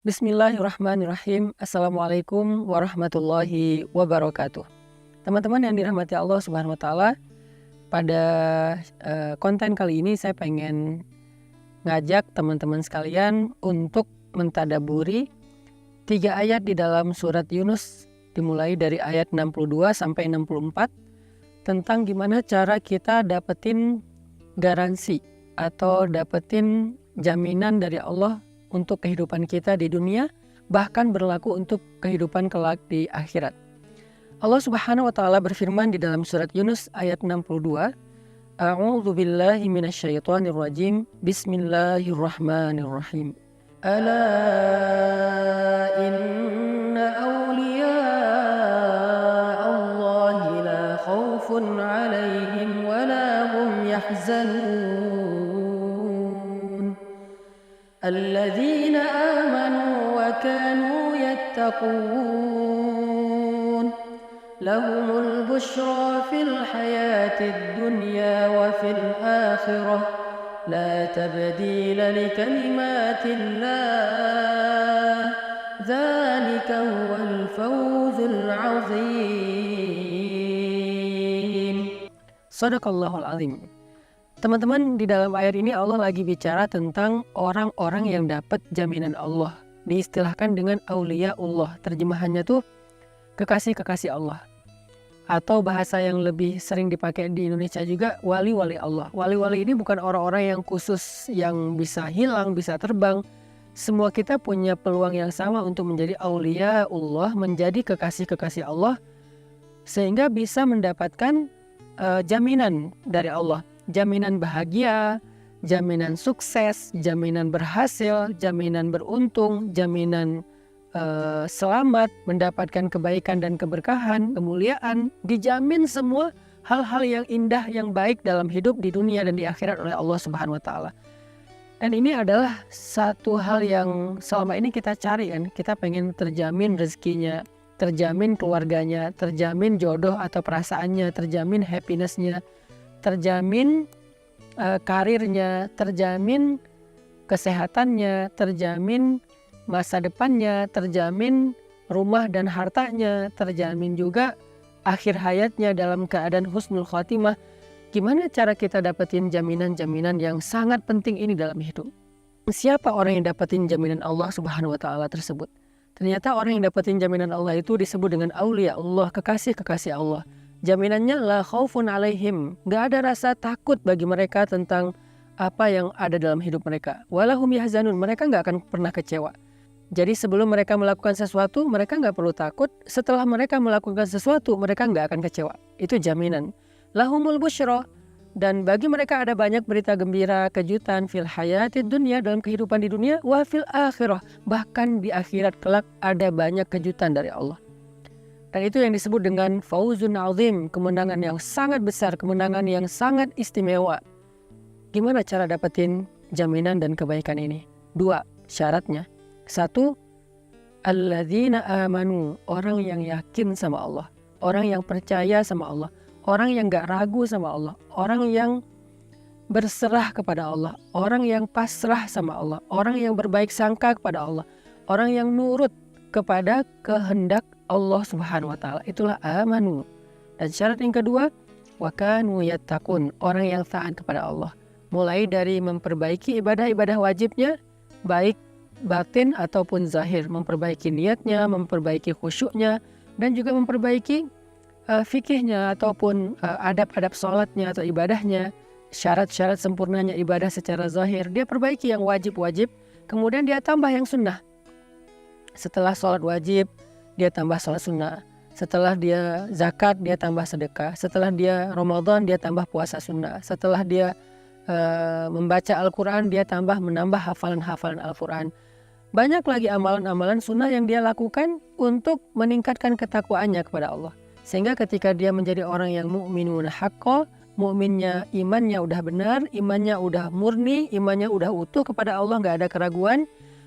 Bismillahirrahmanirrahim. Assalamualaikum warahmatullahi wabarakatuh. Teman-teman yang dirahmati Allah Subhanahu wa taala, pada konten kali ini saya pengen ngajak teman-teman sekalian untuk mentadaburi 3 ayat di dalam surat Yunus, dimulai dari ayat 62 sampai 64, tentang gimana cara kita dapetin garansi atau dapetin jaminan dari Allah untuk kehidupan kita di dunia, bahkan berlaku untuk kehidupan kelak di akhirat. Allah Subhanahu wa taala berfirman di dalam surat Yunus ayat 62, A'udzu billahi minasyaitonir rajim. Bismillahirrahmanirrahim. Ala inna awliya Allahi la khaufun 'alaihim wa la hum yahzanun. الذين آمنوا وكانوا يتقون لهم البشرى في الحياة الدنيا وفي الآخرة لا تبديل لكلمات الله ذلك هو الفوز العظيم. Sadaqallahul azim. Teman-teman, di dalam ayat ini Allah lagi bicara tentang orang-orang yang dapat jaminan Allah. Diistilahkan dengan aulia Allah. Terjemahannya tuh kekasih-kekasih Allah. Atau bahasa yang lebih sering dipakai di Indonesia juga, wali-wali Allah. Wali-wali ini bukan orang-orang yang khusus yang bisa hilang, bisa terbang. Semua kita punya peluang yang sama untuk menjadi aulia Allah, menjadi kekasih-kekasih Allah, sehingga bisa mendapatkan jaminan dari Allah. Jaminan bahagia, jaminan sukses, jaminan berhasil, jaminan beruntung, jaminan selamat, mendapatkan kebaikan dan keberkahan, kemuliaan, dijamin semua hal-hal yang indah, yang baik dalam hidup di dunia dan di akhirat oleh Allah Subhanahu wa taala. Dan ini adalah satu hal yang selama ini kita cari kan, kita pengen terjamin rezekinya, terjamin keluarganya, terjamin jodoh atau perasaannya, terjamin happiness-nya, terjamin karirnya, terjamin kesehatannya, terjamin masa depannya, terjamin rumah dan hartanya, terjamin juga akhir hayatnya dalam keadaan husnul khotimah. Gimana cara kita dapetin jaminan-jaminan yang sangat penting ini dalam hidup? Siapa orang yang dapetin jaminan Allah Subhanahu wa taala tersebut? Ternyata orang yang dapetin jaminan Allah itu disebut dengan aulia Allah, kekasih-kekasih Allah. Jaminannya la khaufun alaihim, gak ada rasa takut bagi mereka tentang apa yang ada dalam hidup mereka. Walahum yahzanun, mereka gak akan pernah kecewa. Jadi sebelum mereka melakukan sesuatu, mereka gak perlu takut. Setelah mereka melakukan sesuatu, mereka gak akan kecewa. Itu jaminan. Lahumul busyra, dan bagi mereka ada banyak berita gembira, kejutan fil hayatid dunya, dalam kehidupan di dunia, wa fil akhirah, bahkan di akhirat kelak ada banyak kejutan dari Allah. Dan itu yang disebut dengan fauzun azim, kemenangan yang sangat besar, kemenangan yang sangat istimewa. Gimana cara dapetin jaminan dan kebaikan ini? 2 syaratnya. 1, alladzina amanu, orang yang yakin sama Allah, orang yang percaya sama Allah, orang yang gak ragu sama Allah, orang yang berserah kepada Allah, orang yang pasrah sama Allah, orang yang berbaik sangka kepada Allah, orang yang nurut kepada kehendak Allah Subhanahu wa taala. Itulah amanu. Dan syarat yang kedua, wa kanu yattaqun, orang yang taat kepada Allah. Mulai dari memperbaiki ibadah-ibadah wajibnya, baik batin ataupun zahir, memperbaiki niatnya, memperbaiki khusyuknya, dan juga memperbaiki fikihnya ataupun adab-adab sholatnya atau ibadahnya, syarat-syarat sempurnanya ibadah secara zahir. Dia perbaiki yang wajib-wajib, kemudian dia tambah yang sunnah. Setelah sholat wajib, dia tambah sholat sunnah. Setelah dia zakat, dia tambah sedekah. Setelah dia Ramadan, dia tambah puasa sunnah. Setelah dia membaca Al-Quran, dia menambah hafalan-hafalan Al-Quran. Banyak lagi amalan-amalan sunnah yang dia lakukan untuk meningkatkan ketakwaannya kepada Allah. Sehingga ketika dia menjadi orang yang mu'minun haqqo, mu'minnya, imannya udah benar, imannya udah murni, imannya udah utuh kepada Allah, gak ada keraguan.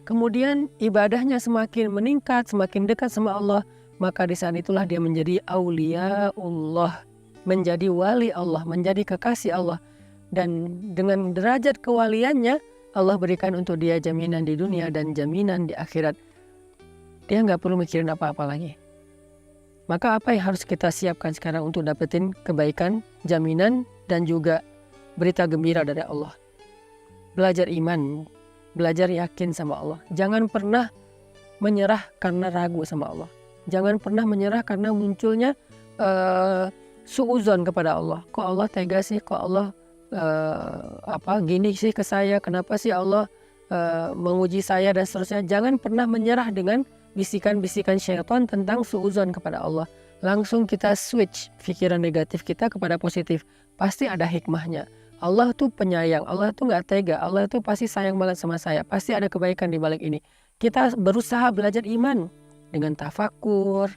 Kemudian ibadahnya semakin meningkat, semakin dekat sama Allah, maka di saat itulah dia menjadi aulia Allah, menjadi wali Allah, menjadi kekasih Allah. Dan dengan derajat kewaliannya, Allah berikan untuk dia jaminan di dunia dan jaminan di akhirat. Dia nggak perlu mikirin apa-apa lagi. Maka apa yang harus kita siapkan sekarang untuk dapetin kebaikan, jaminan, dan juga berita gembira dari Allah? Belajar iman, belajar yakin sama Allah. Jangan pernah menyerah karena ragu sama Allah. Jangan pernah menyerah karena munculnya suuzon kepada Allah. Kok Allah tega sih? Kok Allah gini sih ke saya? Kenapa sih Allah menguji saya dan seterusnya? Jangan pernah menyerah dengan bisikan-bisikan syaitan tentang suuzon kepada Allah. Langsung kita switch pikiran negatif kita kepada positif. Pasti ada hikmahnya. Allah tuh penyayang, Allah tuh gak tega, Allah tuh pasti sayang banget sama saya. Pasti ada kebaikan di balik ini. Kita berusaha belajar iman dengan tafakur,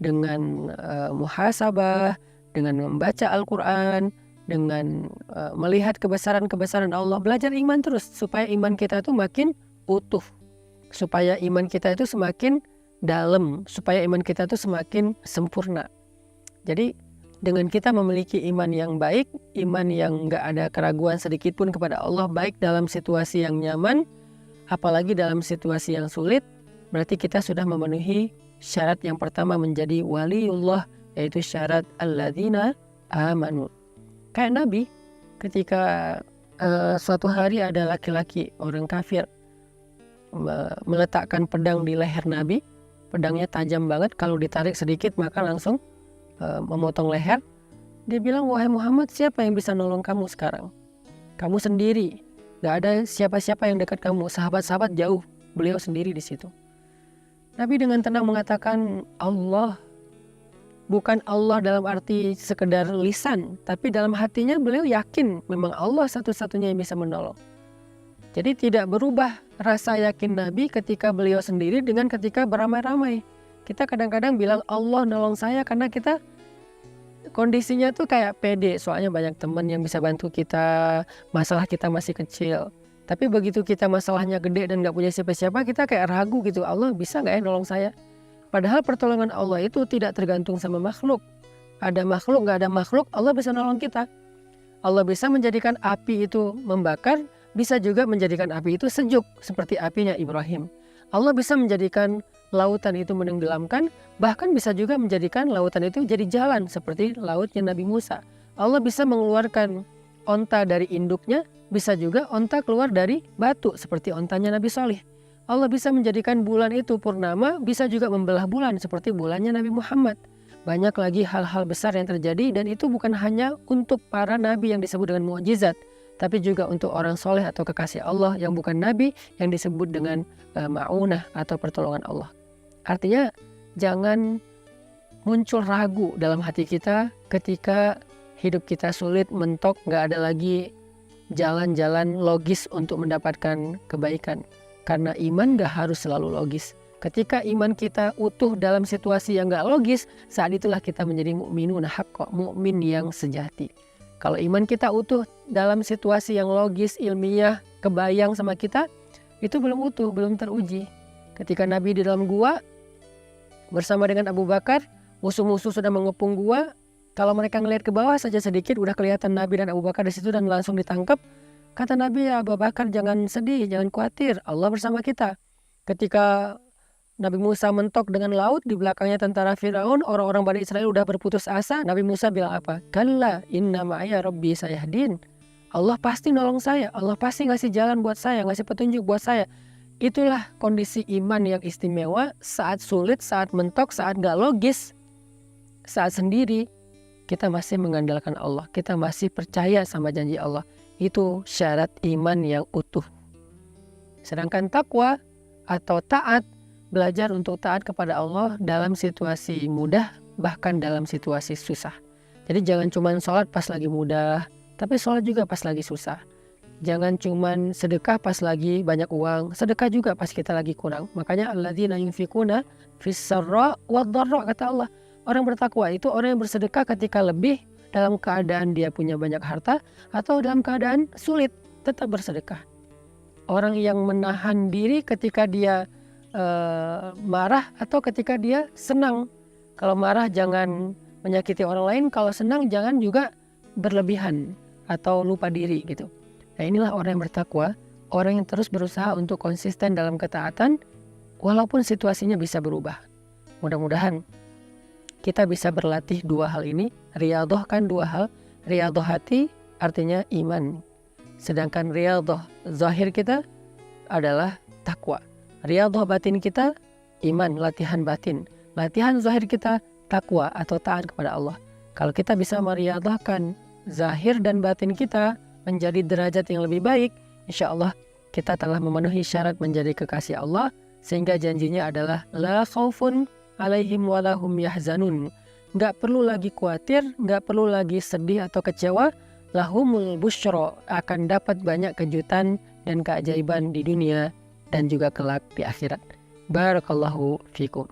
dengan muhasabah, dengan membaca Al-Quran, dengan melihat kebesaran-kebesaran Allah. Belajar iman terus supaya iman kita itu makin utuh, supaya iman kita itu semakin dalam, supaya iman kita itu semakin sempurna. Jadi dengan kita memiliki iman yang baik, iman yang gak ada keraguan sedikit pun kepada Allah, baik dalam situasi yang nyaman, apalagi dalam situasi yang sulit, berarti kita sudah memenuhi syarat yang pertama menjadi waliullah, yaitu syarat alladzina amanu. Kayak Nabi, ketika suatu hari ada laki-laki, orang kafir, meletakkan pedang di leher Nabi. Pedangnya tajam banget, kalau ditarik sedikit maka langsung memotong leher. Dia bilang, wahai Muhammad, siapa yang bisa nolong kamu sekarang? Kamu sendiri, gak ada siapa-siapa yang dekat kamu. Sahabat-sahabat jauh, beliau sendiri di situ. Nabi dengan tenang mengatakan, Allah. Bukan Allah dalam arti sekedar lisan, tapi dalam hatinya beliau yakin memang Allah satu-satunya yang bisa menolong. Jadi tidak berubah rasa yakin Nabi ketika beliau sendiri dengan ketika beramai-ramai. Kita kadang-kadang bilang Allah nolong saya karena kita kondisinya tuh kayak pede, soalnya banyak teman yang bisa bantu kita, masalah kita masih kecil. Tapi begitu kita masalahnya gede dan gak punya siapa-siapa, kita kayak ragu gitu, Allah bisa gak ya nolong saya? Padahal pertolongan Allah itu tidak tergantung sama makhluk. Ada makhluk, gak ada makhluk, Allah bisa nolong kita. Allah bisa menjadikan api itu membakar, bisa juga menjadikan api itu sejuk, seperti apinya Ibrahim. Allah bisa menjadikan lautan itu menenggelamkan, bahkan bisa juga menjadikan lautan itu jadi jalan, seperti lautnya Nabi Musa. Allah bisa mengeluarkan onta dari induknya, bisa juga onta keluar dari batu, seperti ontanya Nabi Saleh. Allah bisa menjadikan bulan itu purnama, bisa juga membelah bulan, seperti bulannya Nabi Muhammad. Banyak lagi hal-hal besar yang terjadi, dan itu bukan hanya untuk para nabi yang disebut dengan mukjizat, tapi juga untuk orang soleh atau kekasih Allah yang bukan nabi, yang disebut dengan ma'unah atau pertolongan Allah. Artinya jangan muncul ragu dalam hati kita ketika hidup kita sulit, mentok, gak ada lagi jalan-jalan logis untuk mendapatkan kebaikan. Karena iman gak harus selalu logis. Ketika iman kita utuh dalam situasi yang gak logis, saat itulah kita menjadi mukminun haqqa, mukmin yang sejati. Kalau iman kita utuh dalam situasi yang logis, ilmiah, kebayang sama kita, itu belum utuh, belum teruji. Ketika Nabi di dalam gua bersama dengan Abu Bakar, musuh-musuh sudah mengepung gua. Kalau mereka ngelihat ke bawah saja sedikit, udah kelihatan Nabi dan Abu Bakar di situ dan langsung ditangkap. Kata Nabi, ya Abu Bakar, jangan sedih, jangan khawatir, Allah bersama kita. Ketika Nabi Musa mentok dengan laut, di belakangnya tentara Firaun, orang-orang Bani Israel udah berputus asa. Nabi Musa bilang apa? Kalla inna ma'aya rabbi sayahdin. Allah pasti nolong saya, Allah pasti ngasih jalan buat saya, ngasih petunjuk buat saya. Itulah kondisi iman yang istimewa saat sulit, saat mentok, saat gak logis, saat sendiri. Kita masih mengandalkan Allah, kita masih percaya sama janji Allah. Itu syarat iman yang utuh. Sedangkan takwa atau taat, belajar untuk taat kepada Allah dalam situasi mudah, bahkan dalam situasi susah. Jadi jangan cuma sholat pas lagi mudah, tapi sholat juga pas lagi susah. Jangan cuman sedekah pas lagi banyak uang, sedekah juga pas kita lagi kurang. Makanya alladzina yunfikuna fis-sarra wad-dharra, kata Allah. Orang bertakwa itu orang yang bersedekah ketika lebih, dalam keadaan dia punya banyak harta, atau dalam keadaan sulit tetap bersedekah. Orang yang menahan diri ketika dia marah atau ketika dia senang. Kalau marah jangan menyakiti orang lain, kalau senang jangan juga berlebihan atau lupa diri gitu. Nah, inilah orang yang bertakwa, orang yang terus berusaha untuk konsisten dalam ketaatan walaupun situasinya bisa berubah. Mudah-mudahan kita bisa berlatih dua hal ini. Riyadhah kan dua hal. Riyadhah hati artinya iman. Sedangkan riyadhah zahir kita adalah takwa. Riyadhah batin kita iman, latihan batin. Latihan zahir kita takwa atau taat kepada Allah. Kalau kita bisa meriyadhahkan zahir dan batin kita menjadi derajat yang lebih baik, insya Allah kita telah memenuhi syarat menjadi kekasih Allah, sehingga janjinya adalah la khaufun alaihim walahum yahzanun. Nggak perlu lagi khawatir, nggak perlu lagi sedih atau kecewa. Lahumul busyra, akan dapat banyak kejutan dan keajaiban di dunia dan juga kelak di akhirat. Barakallahu fikum.